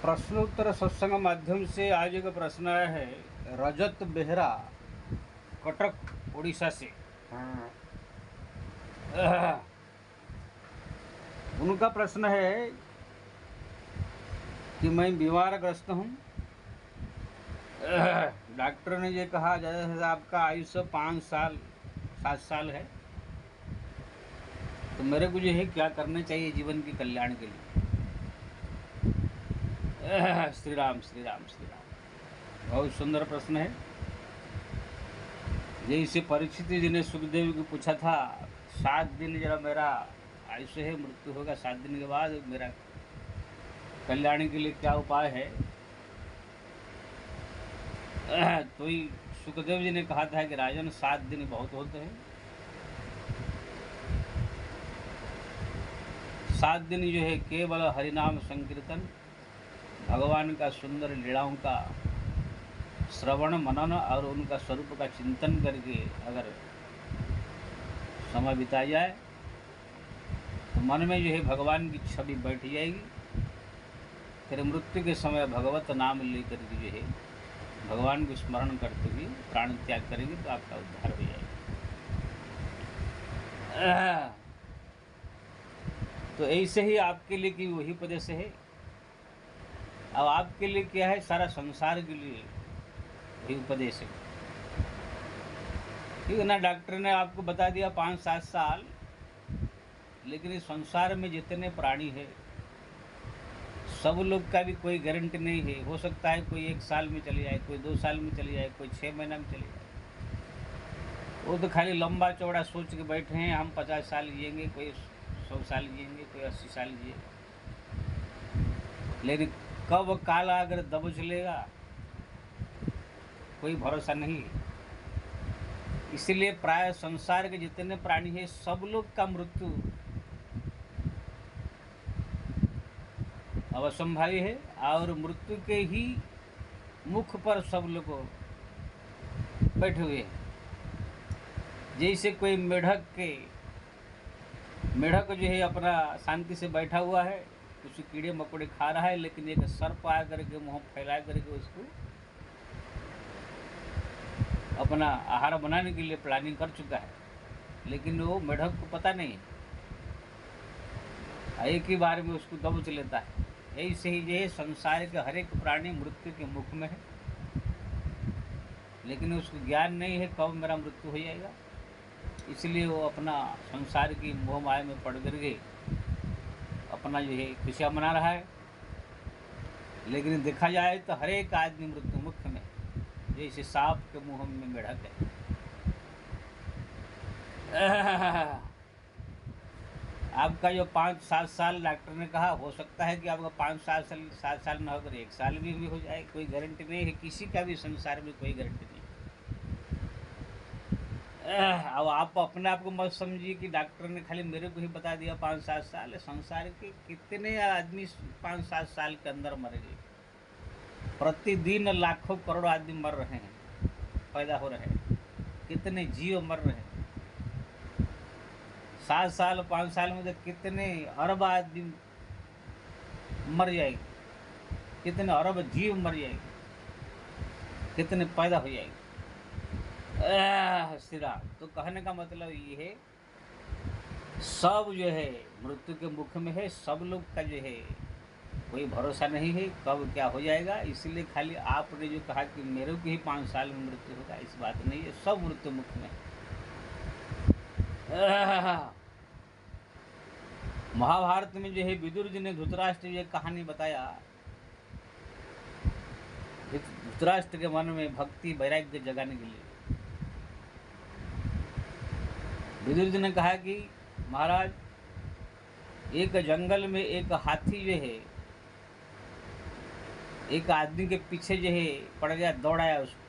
प्रश्नोत्तर सत्संग माध्यम से आज एक प्रश्न आया है। रजत बेहरा, कटक, उड़ीसा से। उनका प्रश्न है कि मैं बीमारग्रस्त हूँ। डॉक्टर ने ये कहा जैसे आपका आयुष्य 5 साल 7 साल है, तो मेरे को जो है क्या करना चाहिए जीवन के कल्याण के लिए। श्री राम श्री राम श्री राम। बहुत सुंदर प्रश्न है। जैसे परीक्षित जी ने सुखदेव को पूछा था, 7 दिन जरा मेरा आयुष्य है, मृत्यु होगा 7 दिन के बाद, मेरा कल्याण के लिए क्या उपाय है। तो ही सुखदेव जी ने कहा था कि राजन 7 दिन बहुत होते हैं। 7 दिन जो है केवल हरिनाम संकीर्तन, भगवान का सुंदर लीलाओं का श्रवण मनन और उनका स्वरूप का चिंतन करके अगर समय बिता जाए तो मन में जो है भगवान की छवि बैठ जाएगी। फिर मृत्यु के समय भगवत नाम लेकर के जो है भगवान को स्मरण करते हुए प्राण त्याग करेंगे तो आपका उद्धार हो जाएगा। तो ऐसे ही आपके लिए कि वही उपदेश है। अब आपके लिए क्या है, सारा संसार के लिए वही उपदेश है। ठीक है ना। डॉक्टर ने आपको बता दिया 5-7 साल, लेकिन इस संसार में जितने प्राणी हैं सब लोग का भी कोई गारंटी नहीं है। हो सकता है कोई 1 साल में चले जाए, कोई 2 साल में चले जाए, कोई 6 महीना में चले जाए। वो तो खाली लंबा चौड़ा सोच के बैठे हैं हम 50 साल जिएंगे, कोई 100 साल जिएंगे, कोई 80 साल जिएगा। लेकिन कब काला अगर दबोच लेगा कोई भरोसा नहीं है। इसलिए प्राय संसार के जितने प्राणी हैं सब लोग का मृत्यु अवसंभावी है, और मृत्यु के ही मुख पर सब लोग बैठे हुए हैं। जैसे कोई मेढक जो है अपना शांति से बैठा हुआ है, कुछ कीड़े मकोड़े खा रहा है, लेकिन एक सर्प आ करके मुँह फैला करके उसको अपना आहार बनाने के लिए प्लानिंग कर चुका है, लेकिन वो मेढक को पता नहीं है, एक ही बार में उसको दबोच लेता है। ऐसे ही जो है संसार के हर एक प्राणी मृत्यु के मुख में है, लेकिन उसको ज्ञान नहीं है कब मेरा मृत्यु हो जाएगा। इसलिए वो अपना संसार की मोह माया में पड़ करके अपना जो है खुशियाँ मना रहा है। लेकिन देखा जाए तो हर एक आदमी मृत्यु मुख में, जैसे सांप के मुंह में मेढक है। आपका जो 5-7 साल डॉक्टर ने कहा, हो सकता है कि आपका 5-7 साल ना होकर 1 साल भी हो जाए, कोई गारंटी नहीं है। किसी का भी संसार में कोई गारंटी नहीं। अब आप अपने आप को मत समझिए कि डॉक्टर ने खाली मेरे को ही बता दिया 5-7 साल। संसार के कितने आदमी 5-7 साल के अंदर मरेंगे। प्रतिदिन लाखों करोड़ों आदमी मर रहे हैं, पैदा हो रहे हैं, कितने जीव मर रहे हैं। 7 साल 5 साल में तो कितने अरब आदमी मर जाएंगे, कितने अरब जीव मर जाएंगे, कितने पैदा हो जाएंगे। श्री राम। तो कहने का मतलब ये है, सब जो है मृत्यु के मुख में है। सब लोग का जो है कोई भरोसा नहीं है कब क्या हो जाएगा। इसलिए खाली आपने जो कहा कि मेरे को ही 5 साल में मृत्यु होगा, इस बात नहीं है। सब मृत्यु मुख में है। महाभारत में जो है विदुर जी ने धृतराष्ट्र ये कहानी बताया। धृतराष्ट्र के मन में भक्ति वैराग्य जगाने के लिए विदुर जी ने कहा कि महाराज, एक जंगल में एक हाथी जो है एक आदमी के पीछे जो है पड़ गया, दौड़ाया उसको।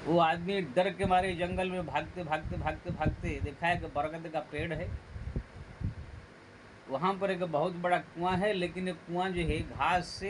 वो आदमी डर के मारे जंगल में भागते भागते भागते भागते देखा है कि बरगद का पेड़ है। वहाँ पर एक बहुत बड़ा कुआं है, लेकिन ये कुआं जो है घास से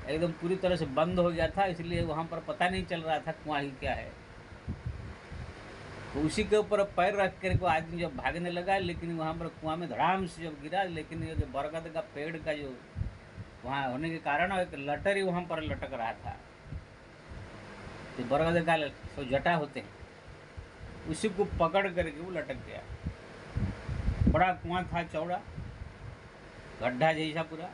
एकदम पूरी तरह से बंद हो गया था, इसलिए वहाँ पर पता नहीं चल रहा था कुआं ही क्या है। तो उसी के ऊपर पैर रख कर को आदमी जब भागने लगा, लेकिन वहाँ पर कुआं में धड़ाम से जब गिरा, लेकिन ये जो बरगद का पेड़ का जो वहाँ होने के कारण एक लटरी वहाँ पर लटक रहा था, तो बरगद का तो जटा होते हैं, उसी को पकड़ करके वो लटक गया। बड़ा कुआं था, चौड़ा गड्ढा जैसा पूरा,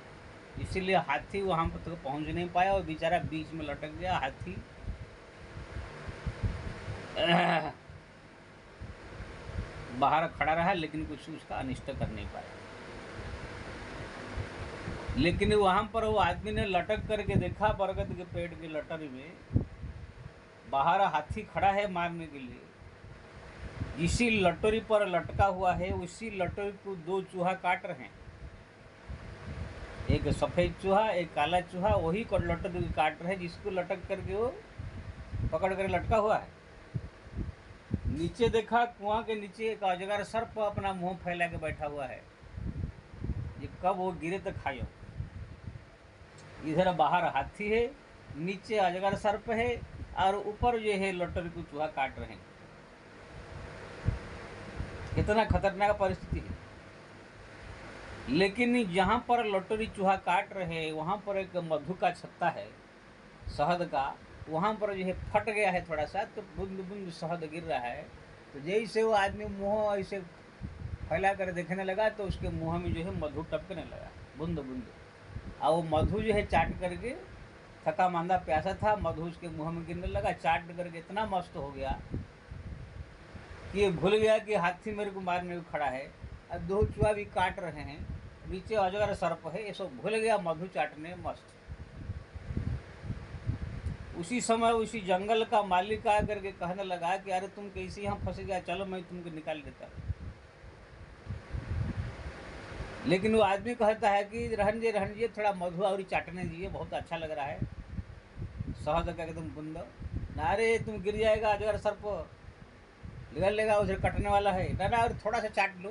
इसीलिए हाथी वहाँ पर तो पहुँच नहीं पाया और बेचारा बीच में लटक गया। हाथी बाहर खड़ा रहा, लेकिन कुछ उसका अनिष्ट कर नहीं पाया। लेकिन वहाँ पर वो आदमी ने लटक करके देखा बरगद के पेड़ की लटरी में, बाहर हाथी खड़ा है मारने के लिए। इसी लटोरी पर लटका हुआ है, उसी लटोरी को दो चूहा काट रहे हैं, एक सफ़ेद चूहा एक काला चूहा, वही को लटोरी काट रहे हैं जिसको लटक करके वो पकड़ कर लटका हुआ है। नीचे देखा, कुआं के नीचे एक अजगर सर्प अपना मुंह फैला के बैठा हुआ है, ये कब वो गिरे तो खायो। इधर बाहर हाथी है, नीचे अजगर सर्प है, और ऊपर जो है लटोरी को चूहा काट रहे हैं। कितना खतरनाक परिस्थिति है। लेकिन जहाँ पर लटोरी चूहा काट रहे हैं, वहाँ पर एक मधु का छत्ता है, शहद का, वहाँ पर जो है फट गया है थोड़ा सा, तो बूंद बूंद शहद गिर रहा है। तो जैसे वो आदमी मुँह ऐसे फैला कर देखने लगा, तो उसके मुँह में जो है मधु टपकने लगा बूंद बूंद, और वो मधु जो है चाट करके, थका मांदा प्यासा था, मधु उसके मुँह में गिरने लगा। चाट करके इतना मस्त हो गया कि ये भूल गया कि हाथी मेरे को मारने को खड़ा है, और दो चूहा भी काट रहे हैं, नीचे अजगर सर्प है, ये सब भूल गया मधु चाटने मस्त। उसी समय उसी जंगल का मालिक आ करके कहने लगा कि अरे तुम कैसे यहाँ फंस गया, चलो मैं तुमको निकाल देता। लेकिन वो आदमी कहता है कि रहन दीजिए, थोड़ा मधु और चाटने दीजिए, बहुत अच्छा लग रहा है, शहद का एकदम बूंद। ना रे तुम गिर जाएगा, अजगर सर्प निकल लेगा, उधर कटने वाला है, ना और थोड़ा सा चाट लो।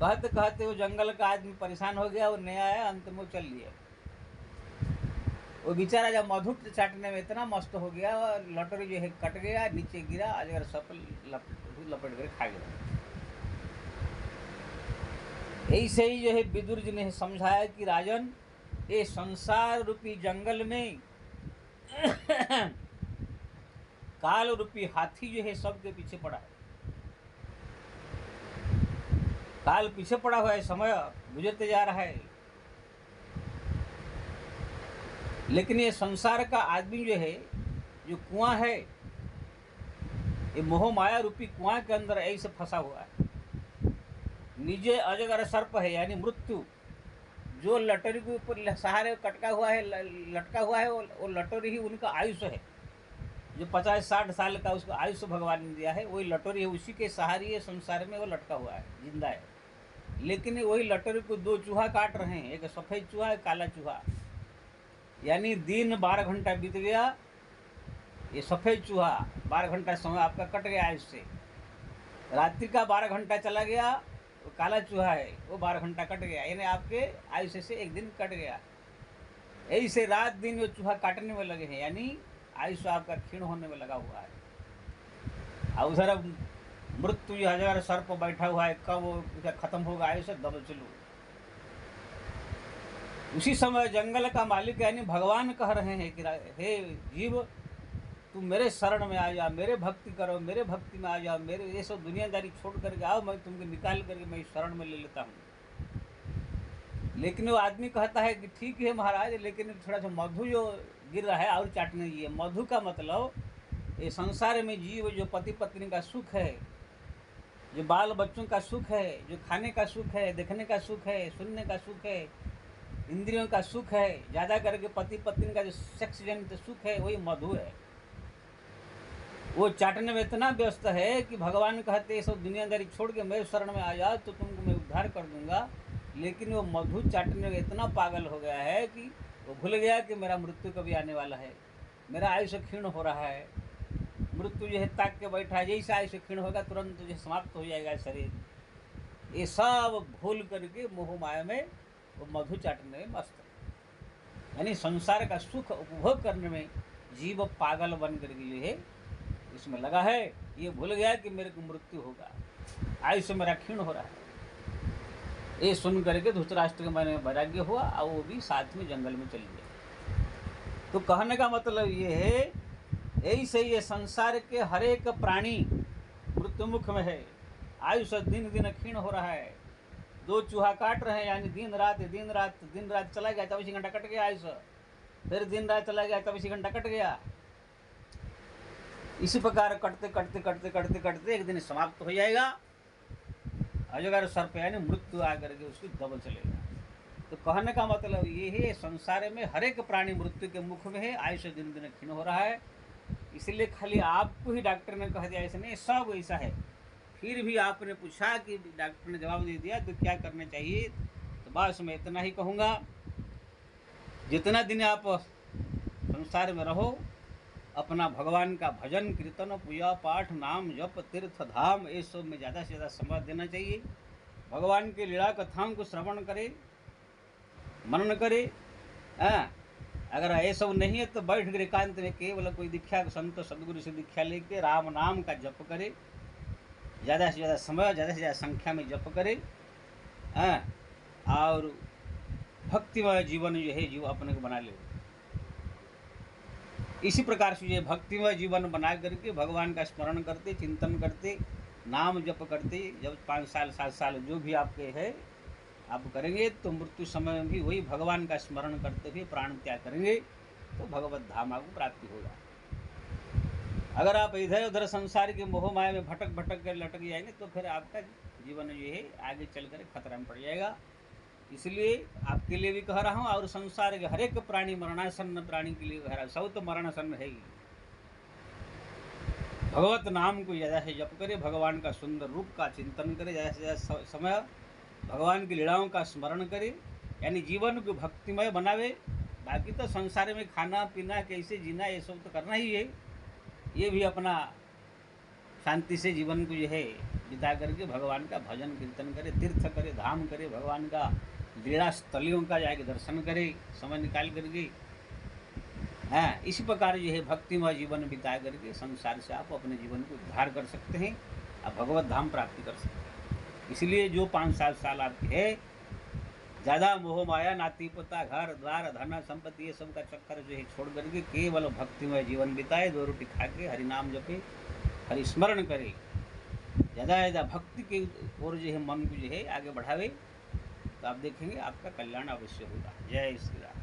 कहते कहते वो जंगल का आदमी परेशान हो गया, वो नहीं आया, अंत में चल लिया। वो बेचारा जब मधु चाटने में इतना मस्त हो गया, लटोरी जो है कट गया, नीचे गिरा, अजगर सर्प लपेट कर खा गया। ऐसे ही जो है विदुर जी ने समझाया कि राजन, ये संसार रूपी जंगल में काल रूपी हाथी जो है सबके पीछे पड़ा है। काल पीछे पड़ा हुआ है, समय गुजरते जा रहा है। लेकिन ये संसार का आदमी जो है, जो कुआं है, ये मोह माया रूपी कुआं के अंदर ऐसे फंसा हुआ है। नीचे अजगर सर्प है, यानी मृत्यु, जो लटोरी के ऊपर सहारे कटका हुआ है, लटका हुआ है, वो लटोरी ही उनका आयुष्य है। जो 50-60 साल का उसको आयुष्य भगवान ने दिया है, वही लटोरी है, उसी के सहारे ये संसार में वो लटका हुआ है, जिंदा है। लेकिन वही लटोरी को दो चूहा काट रहे हैं, एक सफ़ेद चूहा एक काला चूहा। यानी दिन 12 घंटा बीत गया, ये सफ़ेद चूहा 12 घंटा समय आपका कट गया आयुष से। रात्रि का 12 घंटा चला गया, वो काला चूहा है, वो 12 घंटा कट गया, यानी आपके आयुष्य से एक दिन कट गया। ऐसे रात दिन वो चूहा काटने में लगे हैं, यानी आयुष्य आपका क्षीण होने में लगा हुआ है। और उधर मृत्यु अजगर सर्प बैठा हुआ है, कब वो खत्म होगा आयुष्य, दब चलो। उसी समय जंगल का मालिक यानी भगवान कह रहे हैं कि हे जीव, तुम मेरे शरण में आ जाओ, मेरे भक्ति करो, मेरे भक्ति में आ जाओ, मेरे ये सब दुनियादारी छोड़ करके आओ, मैं तुमको निकाल करके मैं शरण में ले लेता हूँ। लेकिन वो आदमी कहता है कि ठीक है महाराज, लेकिन थोड़ा सा मधु जो गिर रहा है और चाटने दीजिए। मधु का मतलब ये संसार में जीव जो पति पत्नी का सुख है, जो बाल बच्चों का सुख है, जो खाने का सुख है, देखने का सुख है, सुनने का सुख है, इंद्रियों का सुख है, ज़्यादा करके पति पत्नी का जो सेक्स जनित सुख है, वही मधु है। वो चाटने में इतना व्यस्त है कि भगवान कहते हैं सब दुनियादारी छोड़ के मेरे शरण में आ जाओ तो तुमको मैं उद्धार कर दूंगा। लेकिन वो मधु चाटने में इतना पागल हो गया है कि वो भूल गया कि मेरा मृत्यु कभी आने वाला है, मेरा आयुष्य क्षीण हो रहा है। मृत्यु जो है ताक के बैठा है, जैसे आयुष्य क्षीण होगा तुरंत जो समाप्त हो जाएगा शरीर। ये सब भूल करके मोह माया में वो मधु चाटने में मस्त है। यानी संसार का सुख उपभोग करने में जीव पागल बन करके जो है इसमें लगा है, ये भूल गया कि मेरे को मृत्यु होगा, आयुष्य मेरा क्षीण हो रहा है। ये सुन करके धृतराष्ट्र के मन में वैराग्य हुआ और वो भी साथ में जंगल में चली गई। तो कहने का मतलब ये है, ऐसे ये संसार के हर एक प्राणी मृत्युमुख में है, आयुष्य दिन दिन क्षीण हो रहा है। 2 चूहा काट रहे हैं, यानी दिन रात चला गया, 24 घंटा कट गया आयुष्य, फिर दिन रात चला गया, 24 घंटा कट गया। इसी प्रकार कटते कटते कटते कटते कटते एक दिन समाप्त हो जाएगा। अजगर सर्प यानी मृत्यु आकर के उसकी दबल चलेगा। तो कहने का मतलब ये है, संसार में हर एक प्राणी मृत्यु के मुख में है, आयुष्य दिन दिन क्षीण हो रहा है। इसलिए खाली आपको ही डॉक्टर ने कह दिया ऐसा नहीं, सब ऐसा है। फिर भी आपने पूछा कि डॉक्टर ने जवाब दे दिया तो क्या करना चाहिए, तो बस मैं इतना ही कहूँगा, जितना दिन आप संसार में रहो अपना भगवान का भजन कीर्तन पूजा पाठ नाम जप तीर्थ धाम ये सब में ज़्यादा से ज़्यादा समय देना चाहिए। भगवान की लीला कथाओं को श्रवण करे, मनन करे। अगर ये सब नहीं है तो बैठ कर एकांत में केवल कोई दीक्षा संत सदगुरु से दीक्षा लेके राम नाम का जप करे, ज़्यादा से ज़्यादा समय ज़्यादा से ज़्यादा संख्या में जप करे, और भक्तिमय जीवन जो है जीव अपने को बना ले। इसी प्रकार से ये भक्तिमय जीवन बना करके भगवान का स्मरण करते, चिंतन करते, नाम जप करते, जब 5 साल 7 साल जो भी आपके है आप करेंगे तो मृत्यु समय में भी वही भगवान का स्मरण करते हुए प्राण त्याग करेंगे तो भगवत धाम आपको प्राप्ति होगा। अगर आप इधर उधर संसार के मोह माया में भटक भटक कर लटक जाएंगे तो फिर आपका जीवन जो है आगे चल कर खतरा में पड़ जाएगा। इसलिए आपके लिए भी कह रहा हूँ और संसार के हर एक प्राणी मरणासन्न प्राणी के लिए कह रहा हूँ, सब तो मरणासन्न है ही। भगवत नाम को ज़्यादा से जप करे, भगवान का सुंदर रूप का चिंतन करे, ज़्यादा से ज़्यादा समय भगवान की लीलाओं का स्मरण करे, यानी जीवन को भक्तिमय बनावे। बाकी तो संसार में खाना पीना कैसे जीना ये सब तो करना ही है, ये भी अपना शांति से जीवन को जो है बिता करके भगवान का भजन कीर्तन करे, तीर्थ करे, धाम करे, भगवान का लीला स्थलियों का जाके दर्शन करे समय निकाल करके। इसी प्रकार जो है भक्तिमय जीवन बिता करके संसार से आप अपने जीवन को उद्धार कर सकते हैं और भगवत धाम प्राप्ति कर सकते हैं। इसलिए जो 5-7 साल आपके है, ज़्यादा मोह माया नाती पोता घर द्वार धन संपत्ति ये सब का चक्कर जो है छोड़ करके केवल भक्तिमय जीवन बिताए, 2 रोटी खा के हरि नाम जपे, हरि स्मरण करे, ज़्यादा से ज़्यादा भक्ति के ओर जो है मन को जो है आगे बढ़ावे, तो आप देखेंगे आपका कल्याण अवश्य होगा। जय श्री राम।